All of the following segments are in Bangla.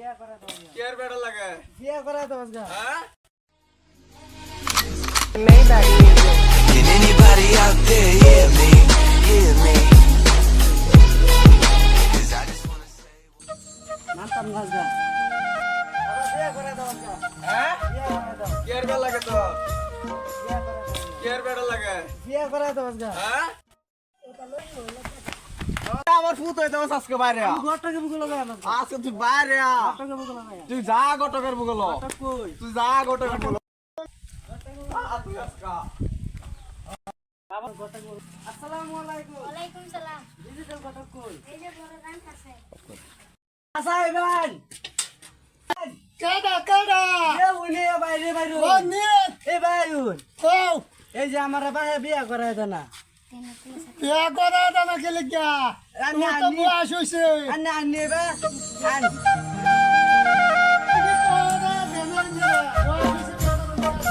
কেয়ার বেড়া লাগে হ্যাঁ Maybach music. Can anybody out there hear me? Hear me? 'Cause I just wanna say. হ্যাঁ কেয়ার বেড়া লাগে তো কেয়ার বেড়া লাগে হ্যাঁ আমার ফুট হইতে আজকে বাইরে আজকে তুই বাইরে তুই যা গটকের বুগল তুই যা গটকের বুগল ওয়ালাইকুম সালাম এই যে বড় গান আছে এই যে আমার বাহে বিয়া করাই দেনা বিয়া করা দানা খেলে গিয়া তোমার তো বয়স হইছে আন্নে আন্নে বা আন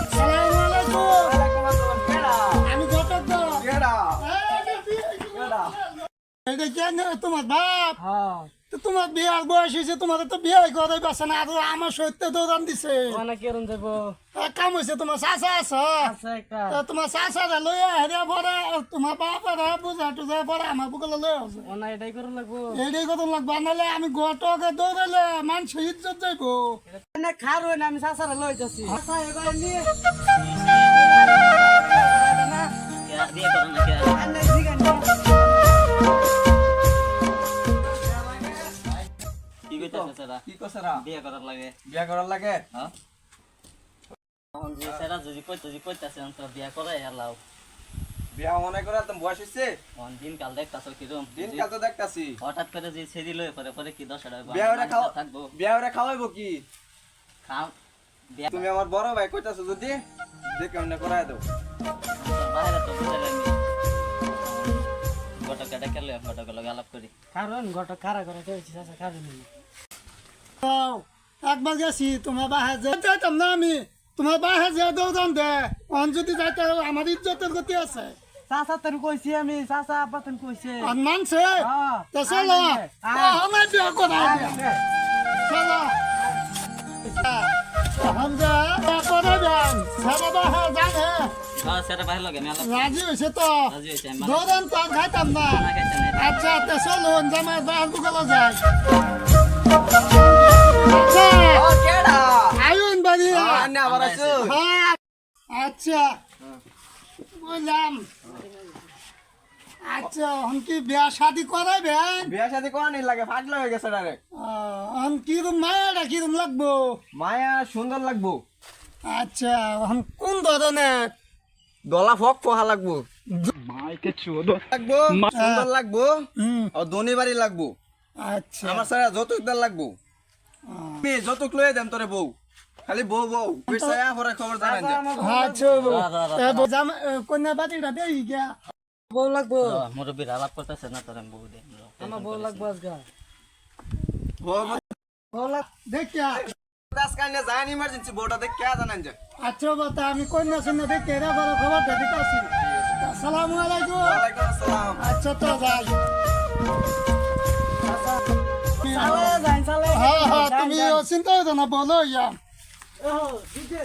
আসসালামু আলাইকুম আমি ঘটক দা এটা কেন তোমার বাপ হ্যাঁ তো তোমার বিয়ার বয়স হয়েছে তোমার তো বিয়ে করাই পারছে না আর আমার সত্যি দৌড়ান দিছে মানে কেরম যাব কাম হয়েছে তোমার চাচা আছে আছে একটা তোমার চাচা লইয়া হেরে পরে তোমার বাপা বুঝা টুজা পরে আমার বুকলে লই আসে ওনা এটাই করে লাগবো এইটাই কত লাগবে নাহলে আমি ঘটকে দৌড়াইলে মানুষ ইজ্জত যাইব না খার হই না আমি সাসারে লইতাছি সাসা এবার নিয়ে বিয়ে করো না কে আন্নে জিগান কি কইতাছে সেরা কি কসরা বিয়ে করার লাগে বিয়া করার লাগে হ্যাঁ এখন যে সেরা যদি কইতাছে তো বিয়ে করাই হেলাও বিয়া মনে করে তুমি বয়স হইছে অন দিন কাল দেখতাছো কিরম দিন কাল তো দেখতাছি হঠাৎ করে যে ছেড়ি লয়ে পরে পরে কি 10 টাকা বিয়া ওরে খাও থাকবো বিয়া ওরে খাওয়াইবো কি খাও বিয়া তুমি আমার বড় ভাই কইতাছো যদি দেখে অন্য করায় দাও বাইরে তো বুঝাইলে আমি গোটা কাটা খেলে গোটা গেল আলাপ করি কারণ গট খারা করে কইছি সাসা খাবে নি একবার গেছি তোমার বাহে যাইতাম না আমি তোমার বাহে যে দৌড়ান দে অন যদি যাইতে আমার ইজ্জতের গতি আছে সাসা তোর কইছি আমি সাসা আপাতন কইছে আর মানছে হ্যাঁ তো চলো আমার বিয়ে করাই চলো হামজা করে দেন সারা বাহে জানে হ্যাঁ সেটা বাইরে লাগে আমি আলাপ রাজি হয়েছে তো রাজি হইছে আমি দৌড়ান তো আর খাইতাম না না খাইতে নাই আচ্ছা তো চলুন জামাই বাহার বুকালো যায় আচ্ছা ও কেডা আয়ুন বাড়ি আন্নে আবার আছো হ্যাঁ আচ্ছা বুঝলাম আচ্ছা হন কি বিয়া শাদি করাইবেন বিয়া শাদি কোন লাগে ফাটলা হয়ে গেছে ডাইরেক্ট হন কিরম মায়াটা কিরম লাগবো মায়া সুন্দর লাগবো আচ্ছা হন কোন ধরনের গলা ফক ফহা লাগবো লাগবো সুন্দর লাগবো হুম আর ধনী বাড়ি লাগবো আচ্ছা আমার সারা যৌতুক দাল লাগবো আমি যৌতুক লয়ে দেন তোরে বউ খালি বউ বউ পিছায়া পরে খবর জানাই দে আচ্ছা কন্যা বাড়িটা দেই গিয়া বউ লাগবো মুরব্বির আলাপ করতেছে না তোর আমি বউ দে আমার বউ লাগবো আজকে বউ বউ লাগ দেখিয়া দাস কানে যায় ইমার্জেন্সি বউটা দেখ কে জানান যে আচ্ছা বাতা আমি কন্যা শুনে দেখে এরা বড় খবর দিতে আসি আসসালামু আলাইকুম ওয়ালাইকুম আসসালাম আচ্ছা তো যাই চালে যাই চালে হ্যাঁ হ্যাঁ তুমি চিন্তা করো না বলো ইয়া ও দিদে